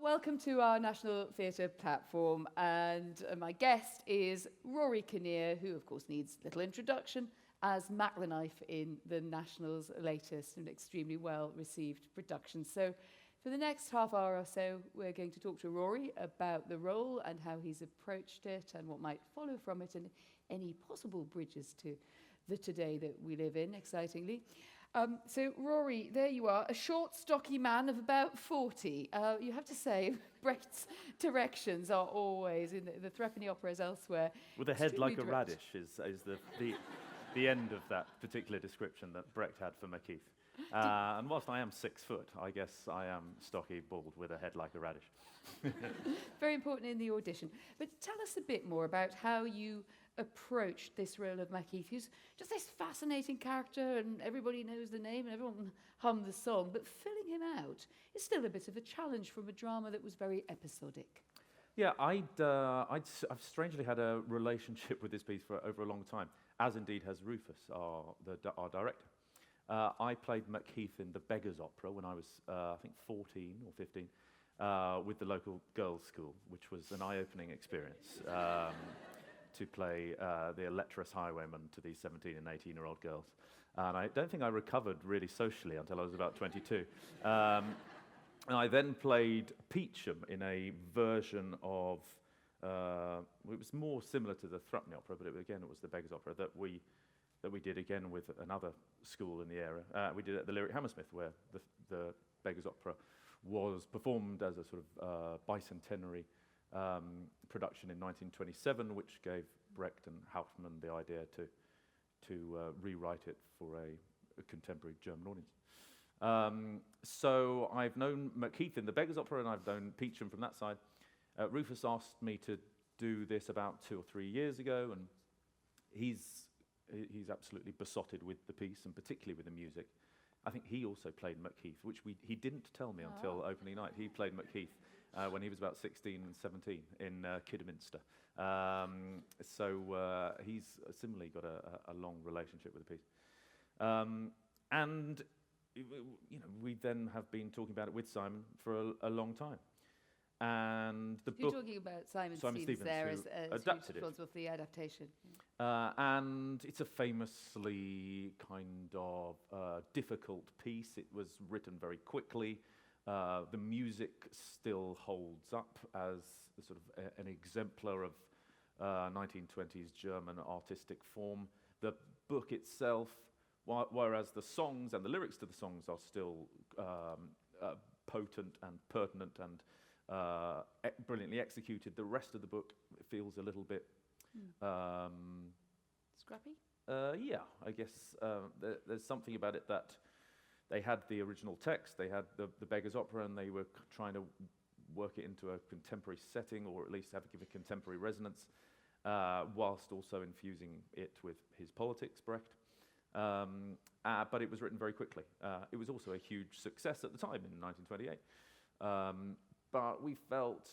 Welcome to our National Theatre platform, and my guest is Rory Kinnear, who of course needs little introduction as Macklenife in the National's latest and extremely well received production. So for the next half hour or so, we're going to talk to Rory about the role and how he's approached it and what might follow from it and any possible bridges to the today that we live in, excitingly. So, Rory, there you are, a short, stocky man of about 40. You have to say, Brecht's directions are always, in the Threepenny Opera as elsewhere, with a head like direct. a radish is the end of that particular description that Brecht had for Macheath. And whilst I am 6 foot, I guess I am stocky, bald, with a head like a radish. Very important in the audition. But tell us a bit more about how you approached this role of Macheath, who's just this fascinating character and everybody knows the name and everyone hummed the song, but filling him out is still a bit of a challenge from a drama that was very episodic. Yeah, I've strangely had a relationship with this piece for over a long time, as indeed has Rufus, our director. I played Macheath in the Beggars' Opera when I was, I think, 14 or 15, with the local girls' school, which was an eye-opening experience. To play the lecherous highwayman to these 17 and 18-year-old girls. And I don't think I recovered really socially until I was about 22. And I then played Peachum in a version of, it was more similar to the Threepenny Opera, but it was the Beggars' Opera that we did again with another school in the area. We did it at the Lyric Hammersmith, where the Beggars' Opera was performed as a sort of bicentenary production in 1927, which gave Brecht and Hauptmann the idea to rewrite it for a contemporary German audience. So I've known Macheath in the Beggars' Opera, and I've known Peachum from that side. Rufus asked me to do this about 2 or 3 years ago, and he's absolutely besotted with the piece, and particularly with the music. I think he also played Macheath, which he didn't tell me until opening night. He played Macheath when he was about 16 and 17 in Kidderminster. So he's similarly got a long relationship with the piece. And we then have been talking about it with Simon for a long time. And the You're book, talking about Simon Stevens Stevens there as adapted it. responsible for the adaptation. And it's a famously kind of difficult piece. It was written very quickly. The music still holds up as sort of an exemplar of 1920s German artistic form. The book itself, whereas the songs and the lyrics to the songs are still potent and pertinent and brilliantly executed, the rest of the book feels a little bit Scrappy? Yeah, I guess there's something about it that they had the original text, they had the Beggars' Opera, and they were trying to work it into a contemporary setting, or at least give a contemporary resonance, whilst also infusing it with his politics, Brecht. But it was written very quickly. It was also a huge success at the time in 1928. But we felt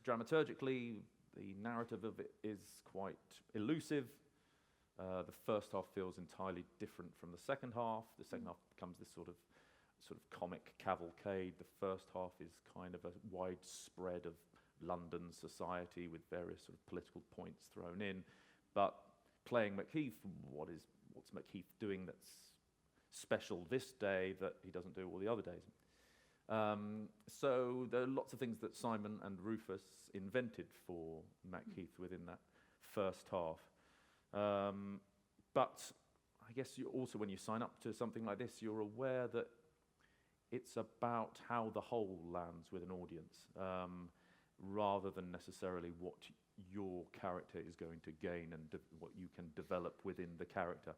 dramaturgically, the narrative of it is quite elusive. The first half feels entirely different from the second half. The second half becomes this sort of comic cavalcade. The first half is kind of a wide spread of London society with various sort of political points thrown in. But playing Macheath, what's Macheath doing that's special this day that he doesn't do all the other days? So there are lots of things that Simon and Rufus invented for Macheath within that first half. But I guess you also, when you sign up to something like this, you're aware that it's about how the whole lands with an audience, rather than necessarily what your character is going to gain and what you can develop within the character.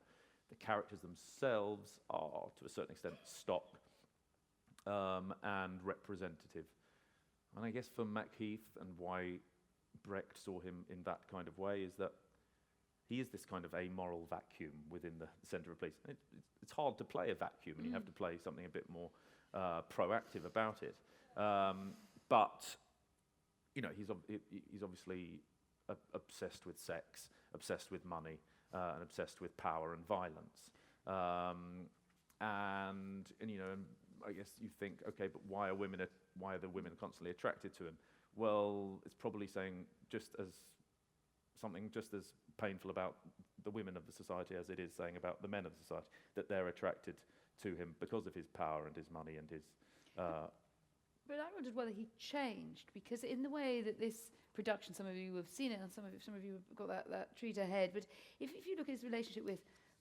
The characters themselves are, to a certain extent, stock and representative. And I guess for Macheath, and why Brecht saw him in that kind of way, is that he is this kind of amoral vacuum within the centre of police. It's hard to play a vacuum, and you have to play something a bit more proactive about it. But he's obviously obsessed with sex, obsessed with money, and obsessed with power and violence. And I guess you think, okay, but why are the women constantly attracted to him? Well, it's probably saying something just as painful about the women of the society as it is saying about the men of the society, that they're attracted to him because of his power and his money and his... But I wondered whether he changed, because in the way that this production, some of you have seen it and some of you have got that treat ahead, but if you look at his relationship with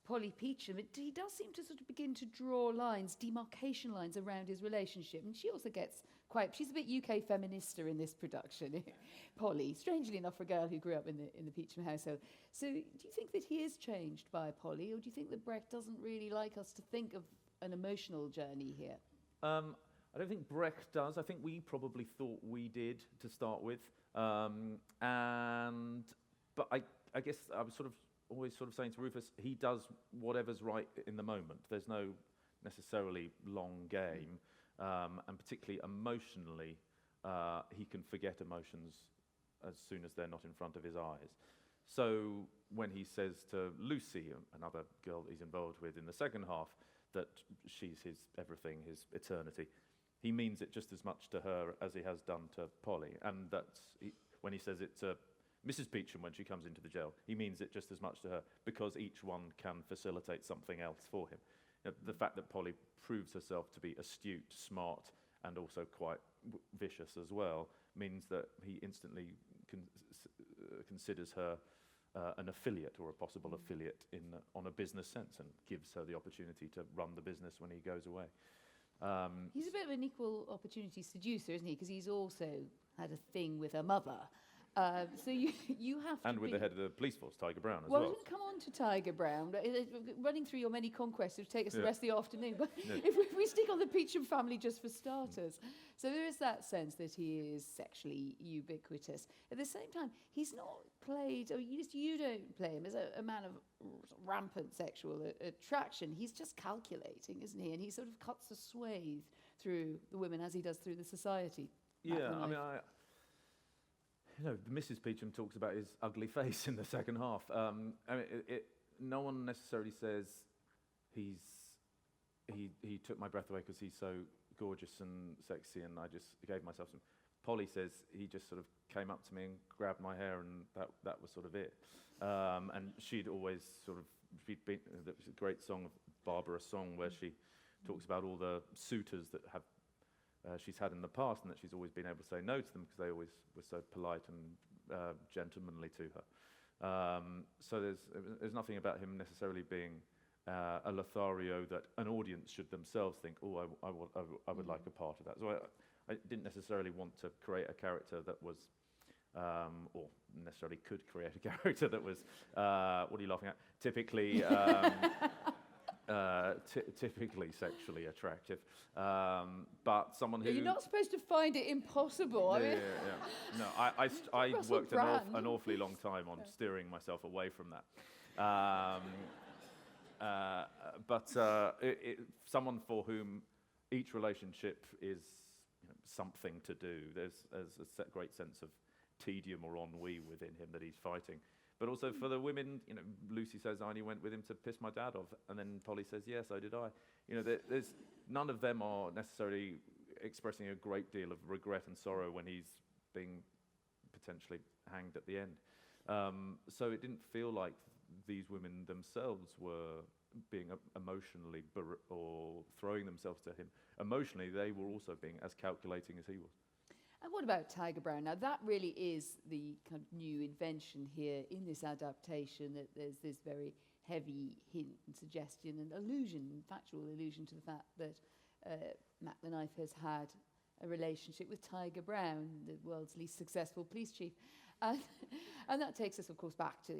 Polly Peachum, he does seem to sort of begin to draw lines, demarcation lines around his relationship. And she also gets she's a bit UK feminista in this production, Polly, strangely enough for a girl who grew up in the Peachum household. So do you think that he is changed by Polly, or do you think that Brecht doesn't really like us to think of an emotional journey here? I don't think Brecht does. I think we probably thought we did to start with. But I guess I was always saying to Rufus, he does whatever's right in the moment. There's no necessarily long game, and particularly emotionally, he can forget emotions as soon as they're not in front of his eyes. So when he says to Lucy, another girl that he's involved with in the second half, that she's his everything, his eternity, he means it just as much to her as he has done to Polly. And when he says it to Mrs. Peachum when she comes into the jail, he means it just as much to her, because each one can facilitate something else for him. The fact that Polly proves herself to be astute, smart, and also quite vicious as well, means that he instantly considers her an affiliate, or a possible affiliate on a business sense, and gives her the opportunity to run the business when he goes away. He's a bit of an equal opportunity seducer, isn't he? Because he's also had a thing with her mother. So you have to and with be... the head of the police force, Tiger Brown, as well. well. We're going to come on to Tiger Brown. Running through your many conquests would take us the rest of the afternoon. But if we stick on the Peachum family just for starters. So there is that sense that he is sexually ubiquitous. At the same time, he's not played, or you don't play him as a man of rampant sexual attraction. He's just calculating, isn't he? And he sort of cuts a swathe through the women as he does through the society. Yeah, I mean, Mrs. Peachum talks about his ugly face in the second half. I mean, no one necessarily says he took my breath away because he's so gorgeous and sexy, and I just gave myself some. Polly says he just sort of came up to me and grabbed my hair, and that was sort of it. And she'd always there was a great song, Barbara song, where she talks about all the suitors that have she's had in the past, and that she's always been able to say no to them because they always were so polite and gentlemanly to her. So there's nothing about him necessarily being a Lothario that an audience should themselves think, oh, I would like a part of that. So I didn't necessarily want to create a character that was, or necessarily could create a character that was, what are you laughing at? Typically sexually attractive, but someone who... You're not supposed to find it impossible. Yeah. No, I worked an awfully long time on steering myself away from that. But someone for whom each relationship is something to do. There's a great sense of tedium or ennui within him that he's fighting. But also for the women, Lucy says, I only went with him to piss my dad off. And then Polly says, yes, so did I. There's none of them are necessarily expressing a great deal of regret and sorrow when he's being potentially hanged at the end. So it didn't feel like these women themselves were being emotionally or throwing themselves to him. Emotionally, they were also being as calculating as he was. And what about Tiger Brown? Now, that really is the kind of new invention here in this adaptation, that there's this very heavy hint and suggestion and allusion, factual allusion to the fact that Mac the Knife has had a relationship with Tiger Brown, the world's least successful police chief. And that takes us, of course, back to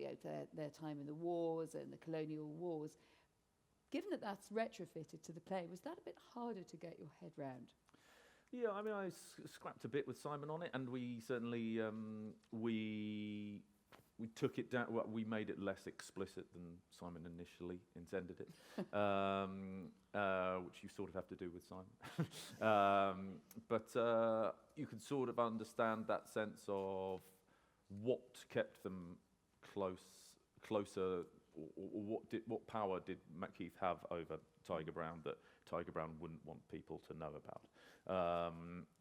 their time in the wars and the colonial wars. Given that that's retrofitted to the play, was that a bit harder to get your head round? Yeah, I mean, I scrapped a bit with Simon on it, and we certainly we took it down. Well, we made it less explicit than Simon initially intended it, which you sort of have to do with Simon. But you could sort of understand that sense of what kept them closer, or what power did Macheath have over Tiger Brown that Tiger Brown wouldn't want people to know about.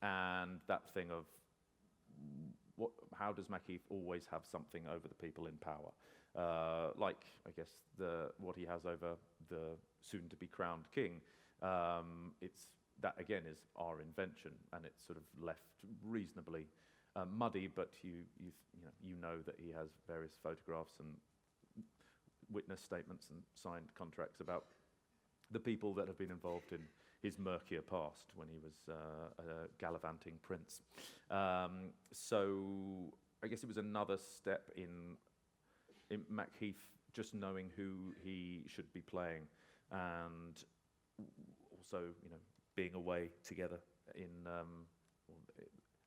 And that thing of how does Macheath always have something over the people in power? Like, I guess, what he has over the soon-to-be crowned king. That again is our invention, and it's sort of left reasonably muddy. But you know that he has various photographs and witness statements and signed contracts about the people that have been involved in his murkier past when he was a gallivanting prince. So I guess it was another step in Macheath just knowing who he should be playing, and also being away together in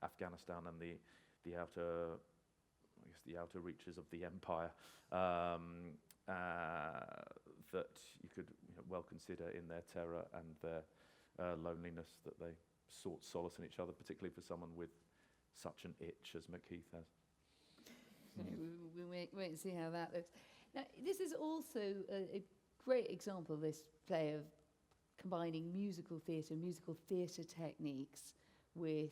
Afghanistan and the outer reaches of the empire, that you could well consider in their terror and their loneliness, that they sought solace in each other, particularly for someone with such an itch as Macheath has. We'll wait and see how that looks. Now, this is also a great example, this play, of combining musical theatre techniques with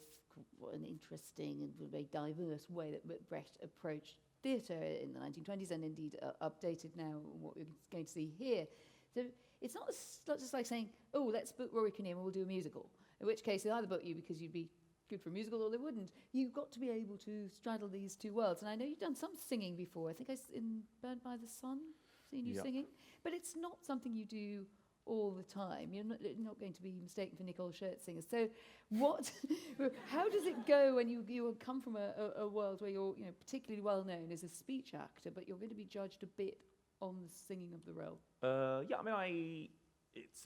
an interesting and very diverse way that Brecht approached theatre in the 1920s, and indeed updated now, what we're going to see here. So it's not just like saying, oh, let's book Rory Kinnear and we'll do a musical, in which case they'll either book you because you'd be good for a musical or they wouldn't. You've got to be able to straddle these two worlds. And I know you've done some singing before. I think in Burned by the Sun, seen you singing. But it's not something you do all the time. You're not going to be mistaken for Nicole Scherzinger. So how does it go when you come from a world where you're particularly well known as a speech actor, but you're going to be judged a bit on the singing of the role? It's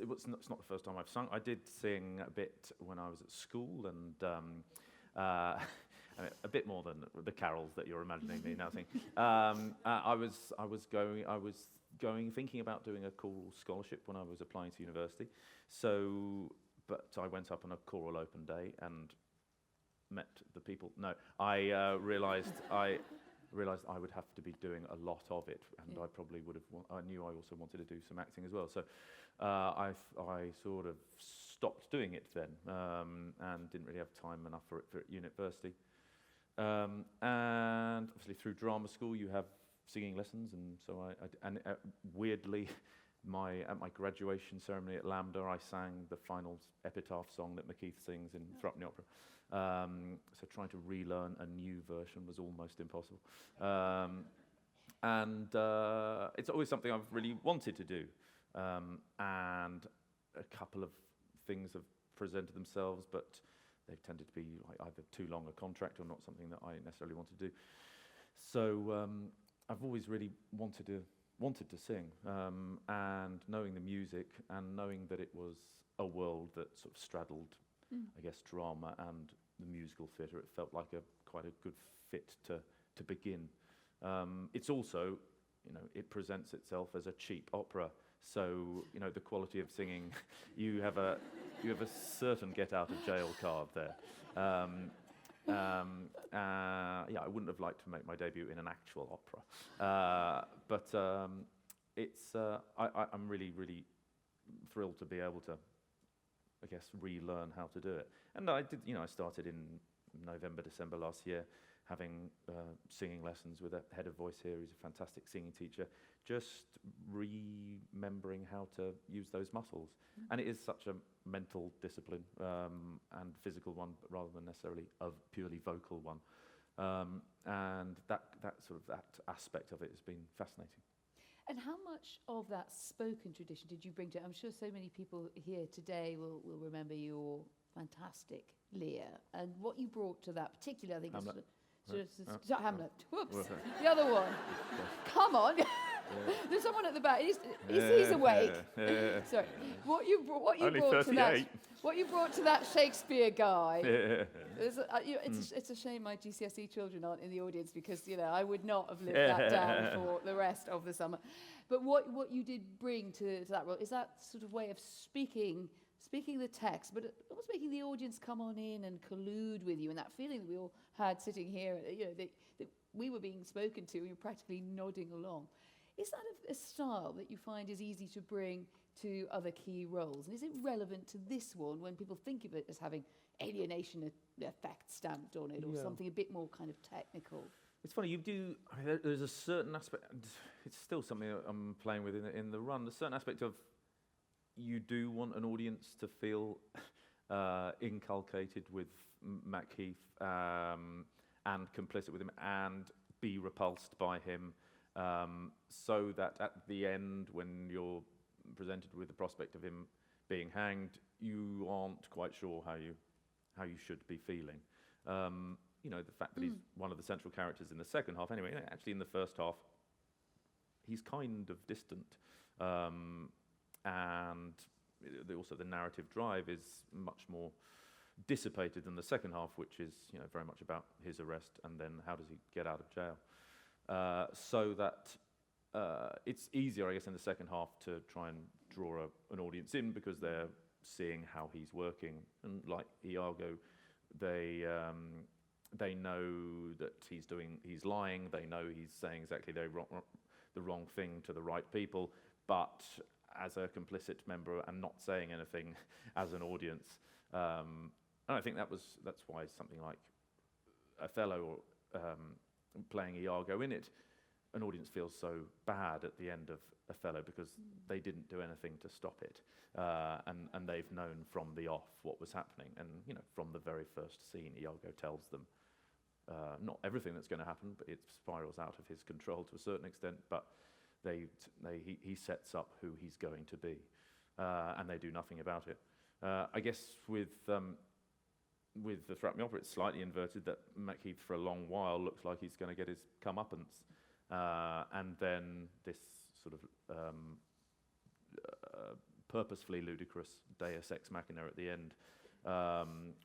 not the first time I've sung. I did sing a bit when I was at school, and a bit more than the carols that you're imagining me now singing. I was thinking about doing a choral scholarship when I was applying to university. But I went up on a choral open day and met the people. No, I realised I would have to be doing a lot of it, and I probably would have. I knew I also wanted to do some acting as well, so I sort of stopped doing it then, and didn't really have time enough for it at university. And obviously through drama school you have singing lessons, and so weirdly, at my graduation ceremony at Lambda, I sang the final epitaph song that Macheath sings in Threepenny Opera. So trying to relearn a new version was almost impossible. And it's always something I've really wanted to do. And a couple of things have presented themselves, but they've tended to be either too long a contract or not something that I necessarily want to do. So I've always really wanted to sing, and knowing the music and knowing that it was a world that sort of straddled, I guess, drama and the musical theatre, it felt like quite a good fit to begin. It's also, it presents itself as a cheap opera, so the quality of singing, you have a certain get out of jail card there. I wouldn't have liked to make my debut in an actual opera, but I'm really, really thrilled to be able to, I guess, relearn how to do it. And I did, I started in November, December last year, having singing lessons with a head of voice here who's a fantastic singing teacher, just remembering how to use those muscles. And it is such a mental discipline and physical one, but rather than necessarily a purely vocal one. And that aspect of it has been fascinating. And how much of that spoken tradition did you bring to it? I'm sure so many people here today will remember your fantastic Lear, and what you brought to that particularly, I think, was Hamlet. Whoops, the other one. Come on. There's someone at the back. He's awake. Sorry. What you brought to that Shakespeare guy. It's a shame my GCSE children aren't in the audience, because I would not have lived that down for the rest of the summer. But what you did bring to that role is that sort of way of speaking the text, but almost making the audience come on in and collude with you, and that feeling that we all had sitting here, that we were being spoken to, and you were practically nodding along. Is that a style that you find is easy to bring to other key roles? And is it relevant to this one when people think of it as having alienation effect stamped on it, or something a bit more kind of technical? It's funny, there's a certain aspect, it's still something that I'm playing with in the run, there's a certain aspect of you do want an audience to feel inculcated with Macheath and complicit with him and be repulsed by him, so that at the end, when you're presented with the prospect of him being hanged, you aren't quite sure how you should be feeling. The fact that he's one of the central characters in the second half, anyway, actually in the first half, he's kind of distant. And also the narrative drive is much more dissipated than the second half, which is very much about his arrest and then how does he get out of jail. So that it's easier, I guess, in the second half to try and draw an audience in because they're seeing how he's working. And like Iago, they know that he's lying, they know he's saying exactly the wrong thing to the right people, but as a complicit member and not saying anything as an audience. And I think that's why something like Othello or playing Iago in it, an audience feels so bad at the end of Othello because they didn't do anything to stop it. And they've known from the off what was happening. And from the very first scene, Iago tells them not everything that's going to happen, but it spirals out of his control to a certain extent, but he sets up who he's going to be, and they do nothing about it. I guess with the Threepenny Opera, it's slightly inverted, that Macheath for a long while looks like he's going to get his comeuppance, and then this sort of purposefully ludicrous Deus Ex Machina at the end,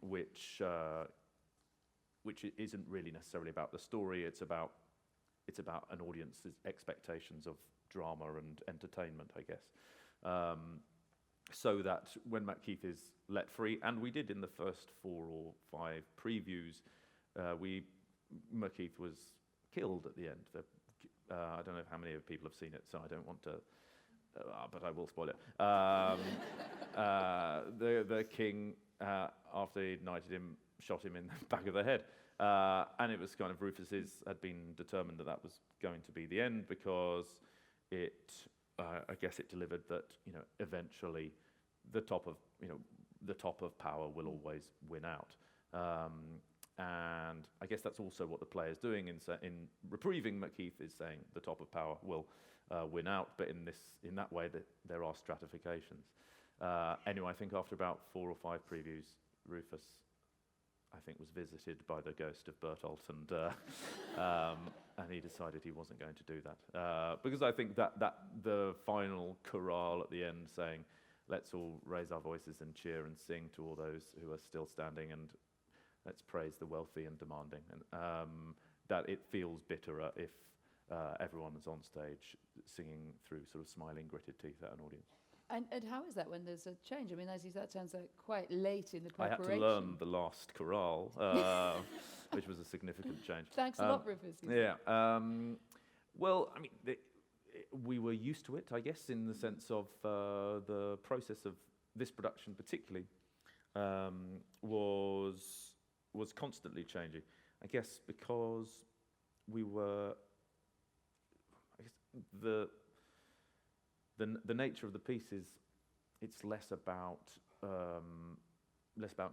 which isn't really necessarily about the story. It's about an audience's expectations of drama and entertainment, I guess. So that when Macheath is let free, and we did in the first 4 or 5 previews, Macheath was killed at the end. I don't know how many people have seen it, so I don't want to, but I will spoil it. The king, after he knighted him, shot him in the back of the head. And it was kind of Rufus's had been determined that was going to be the end because I guess it delivered that eventually the top of power will always win out, and I guess that's also what the play is doing in reprieving Macheath, is saying the top of power will win out, but in that way that there are stratifications. Anyway, I think after about 4 or 5 previews, Rufus, I think, was visited by the ghost of Bertolt, and he decided he wasn't going to do that. Because I think that the final chorale at the end saying, let's all raise our voices and cheer and sing to all those who are still standing, and let's praise the wealthy and demanding, and that it feels bitterer if everyone is on stage singing through sort of smiling, gritted teeth at an audience. And how is that when there's a change? I mean, as you said, that sounds like quite late in the preparation. I had to learn the last chorale, which was a significant change. Thanks a lot, Rufus. Yeah. Well, I mean, we were used to it, I guess, in the sense of the process of this production particularly was constantly changing. I guess because we were, I guess, the nature of the piece is it's less about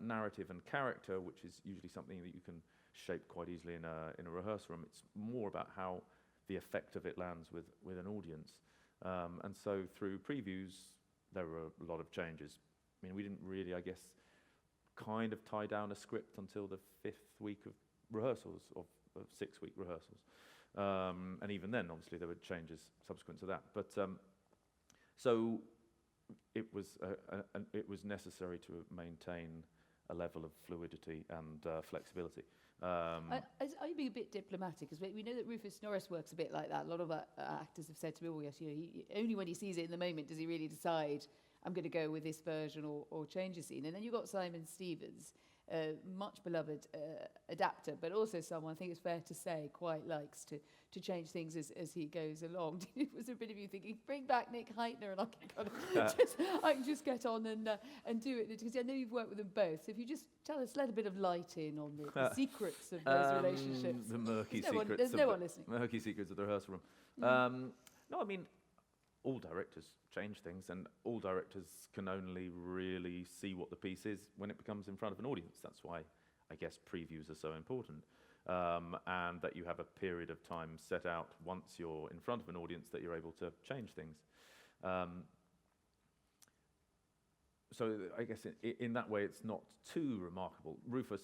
narrative and character, which is usually something that you can shape quite easily in a rehearsal room. It's more about how the effect of it lands with an audience. And so through previews, there were a lot of changes. I mean, we didn't really, I guess, kind of tie down a script until the 5th week of rehearsals, of 6-week rehearsals. And even then, obviously, there were changes subsequent to that. But so it was necessary to maintain a level of fluidity and flexibility. Are you being a bit diplomatic? Because we know that Rufus Norris works a bit like that. A lot of actors have said to me, oh yes, only when he sees it in the moment does he really decide, I'm going to go with this version or change a scene. And then you've got Simon Stevens, much beloved adapter, but also someone, I think it's fair to say, quite likes to change things as he goes along. Was there a bit of you thinking, bring back Nick Heitner and I can just get on and do it? Because I know you've worked with them both. So if you just tell us, let a bit of light in on the secrets of those relationships. The murky There's no one listening. Murky secrets of the rehearsal room. No, I mean, all directors change things, and all directors can only really see what the piece is when it becomes in front of an audience. That's why I guess previews are so important, and that you have a period of time set out once you're in front of an audience that you're able to change things. So I guess in that way it's not too remarkable. Rufus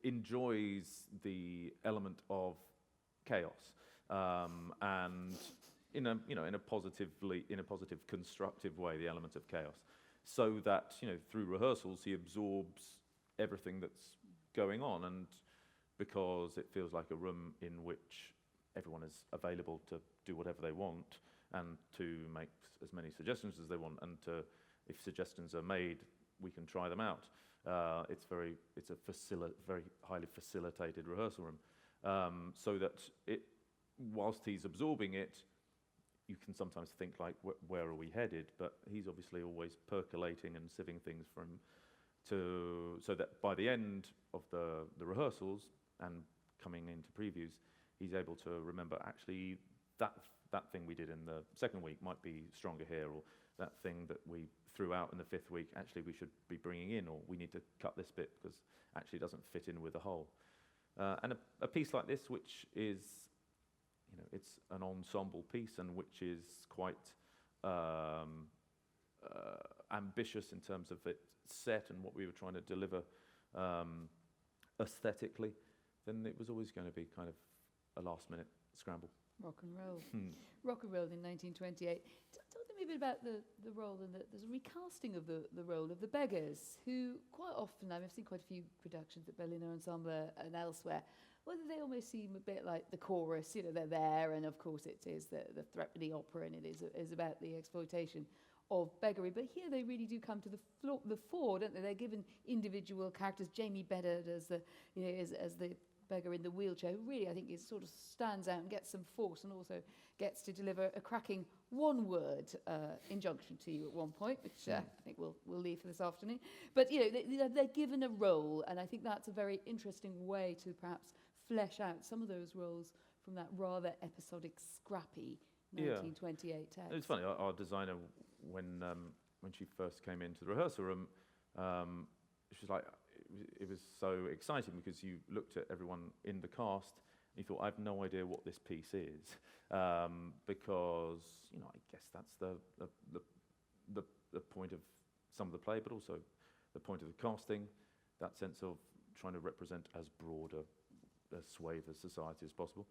enjoys the element of chaos, and in a positive, constructive way, the element of chaos, so that through rehearsals he absorbs everything that's going on, and because it feels like a room in which everyone is available to do whatever they want and to make as many suggestions as they want, and if suggestions are made, we can try them out. It's a very highly facilitated rehearsal room, so that whilst he's absorbing it, you can sometimes think like, where are we headed? But he's obviously always percolating and sieving things so that by the end of the rehearsals and coming into previews, he's able to remember, actually that thing we did in the second week might be stronger here, or that thing that we threw out in the fifth week, actually we should be bringing in, or we need to cut this bit because actually it doesn't fit in with the whole. And a piece like this, which is, it's an ensemble piece, and which is quite ambitious in terms of its set and what we were trying to deliver aesthetically, then it was always going to be kind of a last-minute scramble. Rock and roll. Rock and roll in 1928. Talk to me a bit about the role, and there's a recasting of the role of the beggars, who quite often, I've seen quite a few productions at Berliner Ensemble and elsewhere, whether they almost seem a bit like the chorus, they're there, and of course it is the Threepenny Opera, and it is about the exploitation of beggary. But here they really do come to the fore, don't they? They're given individual characters. Jamie Bedard as the beggar in the wheelchair, who really, I think, sort of stands out and gets some force, and also gets to deliver a cracking one-word injunction to you at one point, which I think we'll leave for this afternoon. But they're given a role, and I think that's a very interesting way to perhaps flesh out some of those roles from that rather episodic, scrappy 1928 text. It's funny, our designer, when she first came into the rehearsal room, she was like, it was so exciting because you looked at everyone in the cast and you thought, I have no idea what this piece is, because I guess that's the point of some of the play, but also the point of the casting, that sense of trying to represent as broad a swathe of society as possible.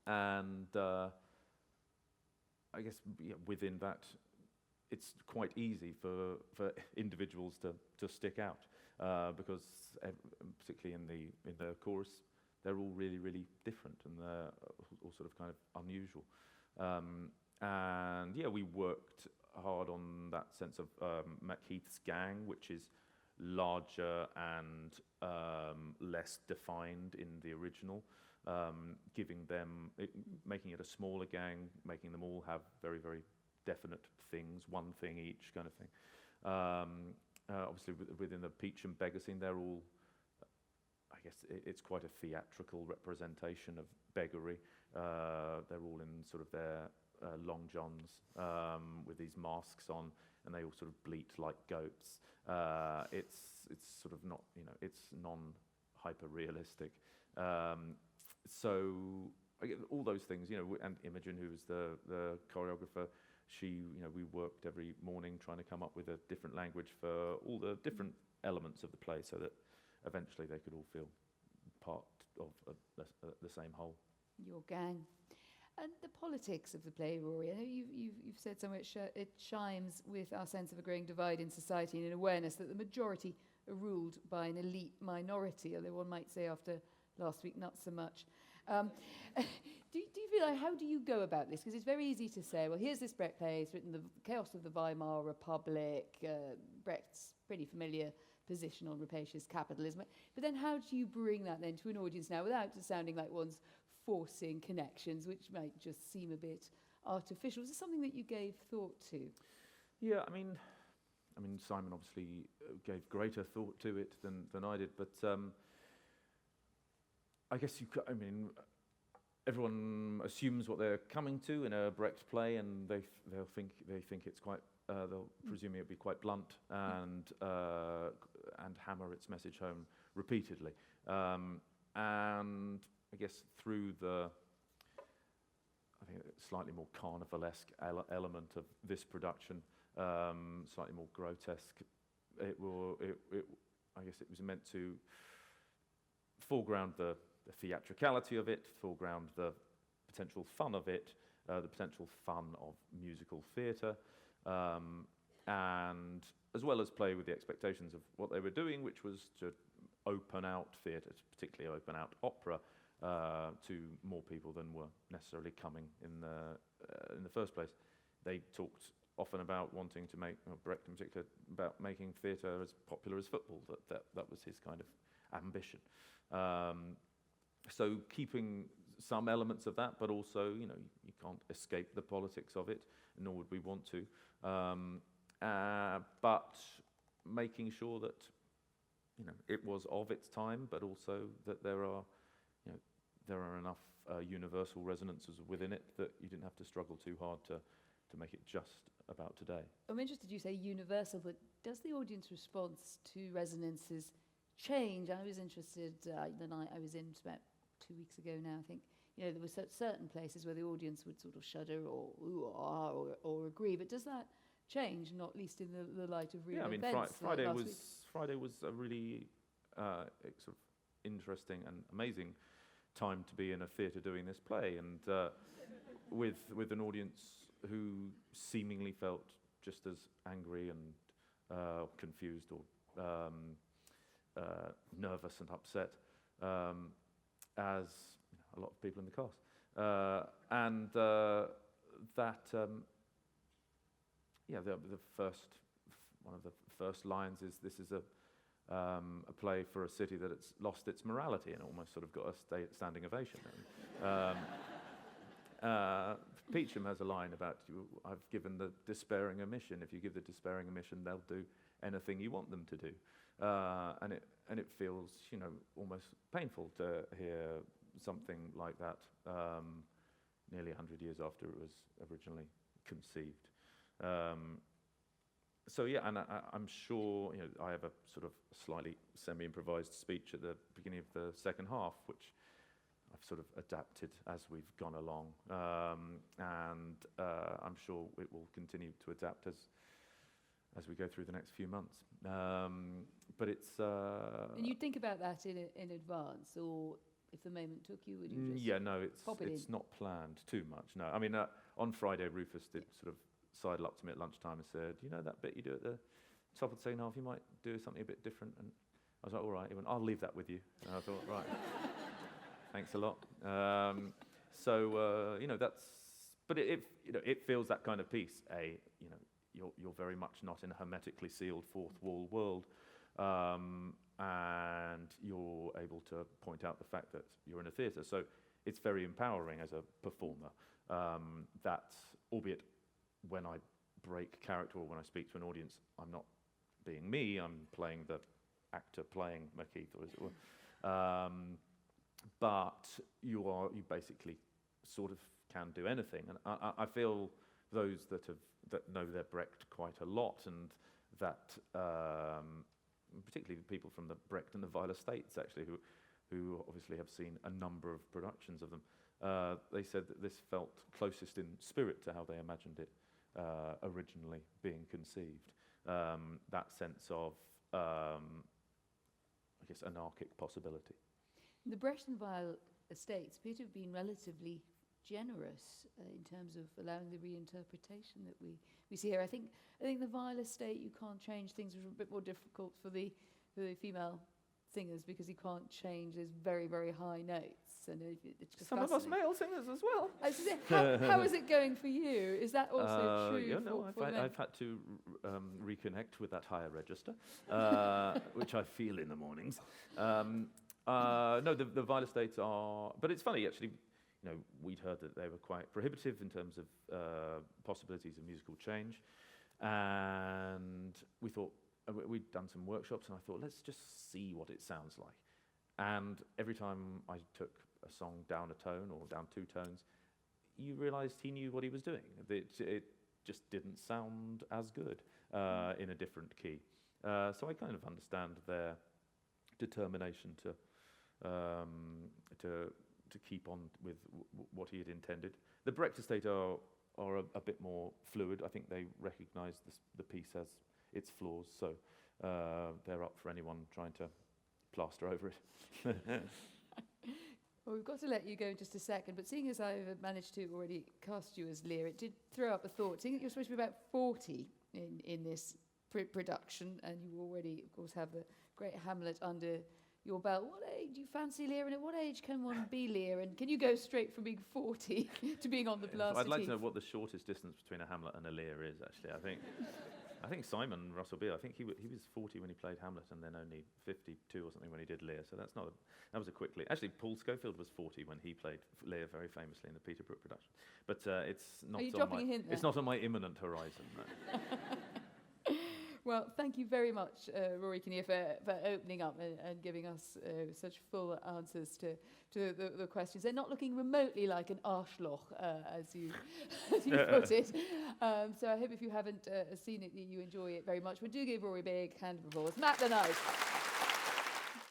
And I guess within that, it's quite easy for individuals to stick out, because particularly in the chorus, they're all really, really different, and they're all sort of kind of unusual. And we worked hard on that sense of Macheath's gang, which is larger and less defined in the original, making it a smaller gang, making them all have very, very definite things, one thing each kind of thing. Obviously within the Peach and Beggar scene, they're all, I guess it's quite a theatrical representation of beggary. They're all in sort of their long johns with these masks on, and they all sort of bleat like goats. It's sort of not, it's non-hyper realistic. So I get all those things, and Imogen, who was the choreographer, we worked every morning trying to come up with a different language for all the different elements of the play, so that eventually they could all feel part of the same whole. Your gang. And the politics of the play, Rory, I know you've said so much, it chimes with our sense of a growing divide in society and an awareness that the majority are ruled by an elite minority, although one might say after last week, not so much. Do you feel like, how do you go about this? Because it's very easy to say, well, here's this Brecht play, it's written the chaos of the Weimar Republic, Brecht's pretty familiar position on rapacious capitalism. But then how do you bring that then to an audience now without it sounding like one's forcing connections, which might just seem a bit artificial? Is this something that you gave thought to? Yeah, I mean, Simon obviously gave greater thought to it than I did, but I guess everyone assumes what they're coming to in a Brecht play, and they think it's quite. They'll presume it'll be quite blunt and hammer its message home repeatedly. And I guess through the slightly more carnivalesque element of this production, slightly more grotesque, I guess it was meant to foreground the theatricality of it, foreground the potential fun of it, the potential fun of musical theatre, and as well as play with the expectations of what they were doing, which was to open out theatre, particularly open out opera, to more people than were necessarily coming in the first place. They talked often about wanting to make, Brecht in particular, about making theatre as popular as football. That was his kind of ambition. So keeping some elements of that, but also, you can't escape the politics of it, nor would we want to. But making sure that, it was of its time, but also that there are enough universal resonances within it that you didn't have to struggle too hard to make it just about today. I'm interested you say universal, but does the audience response to resonances change? I was interested the night I was in, about 2 weeks ago now, I think. There were certain places where the audience would sort of shudder or ooh, ah, or agree, but does that change, not least in the light of real events? Friday was a really sort of interesting and amazing time to be in a theatre doing this play, and with an audience who seemingly felt just as angry and confused or nervous and upset as a lot of people in the cast, and the one of the first lines is, "This is a play for a city that it's lost its morality," and almost sort of got a standing ovation. Peacham has a line about, "I've given the despairing a mission. If you give the despairing a mission, they'll do anything you want them to do." And it feels, almost painful to hear something like that nearly 100 years after it was originally conceived. So yeah, and I'm sure, I have a sort of slightly semi-improvised speech at the beginning of the second half, which I've sort of adapted as we've gone along, and I'm sure it will continue to adapt as we go through the next few months. But it's... And you think about that in advance, or if the moment took you, would you just it's not planned too much, no. I mean, on Friday, Rufus did sort of sidle up to me at lunchtime and said, that bit you do at the top of the second half, you might do something a bit different. And I was like, all right. He went, I'll leave that with you. And I thought, right, thanks a lot. That's... But it feels that kind of piece, you're very much not in a hermetically sealed fourth wall world, and you're able to point out the fact that you're in a theatre. So it's very empowering as a performer, that, albeit when I break character or when I speak to an audience, I'm not being me, I'm playing the actor playing Macheath, or as it were. But you basically sort of can do anything. And I feel those that know their Brecht quite a lot, and that particularly the people from the Brecht and the Weill estates, actually, who obviously have seen a number of productions of them, they said that this felt closest in spirit to how they imagined it originally being conceived. That sense of, I guess, anarchic possibility. The Brecht and Weill estates appear to have been relatively generous in terms of allowing the reinterpretation that we see here. I think the Weill estate, you can't change things, which are a bit more difficult for the female singers because he can't change those very, very high notes. And it's just Some of us fascinating. male singers as well. I was gonna say, how is it going for you? Is that also true? Yeah, no, for men? I've had to reconnect with that higher register, which I feel in the mornings. No, the Viola States are, but it's funny actually. You know, we'd heard that they were quite prohibitive in terms of possibilities of musical change, and we thought we'd done some workshops, and I thought let's just see what it sounds like. And every time I took a song down a tone or down 2 tones, you realised he knew what he was doing. It just didn't sound as good in a different key. So I kind of understand their determination to keep on with what he had intended. The Brecht estate are a bit more fluid. I think they recognise the piece has its flaws, so they're up for anyone trying to plaster over it. Well, we've got to let you go in just a second, but seeing as I've managed to already cast you as Lear, it did throw up a thought. Seeing that you're supposed to be about 40 in this production, and you already, of course, have the great Hamlet under your belt, what age do you fancy Lear, and at what age can one be Lear, and can you go straight from being 40 to being on the Blaster I'd like team? to know what the shortest distance between a Hamlet and a Lear is, actually. I think Simon Russell Beale, I think he was 40 when he played Hamlet and then only 52 or something when he did Lear, so that was a quick Lear. Actually, Paul Schofield was 40 when he played Lear very famously in the Peter Brook production. But it's not Are you dropping a hint there? It's not on my imminent horizon, no. Well, thank you very much, Rory Kinnear, for opening up and giving us such full answers to the questions. They're not looking remotely like an Arschloch, as you put it. So I hope if you haven't seen it, you enjoy it very much. But do give Rory a big hand of applause. Matt the Knight.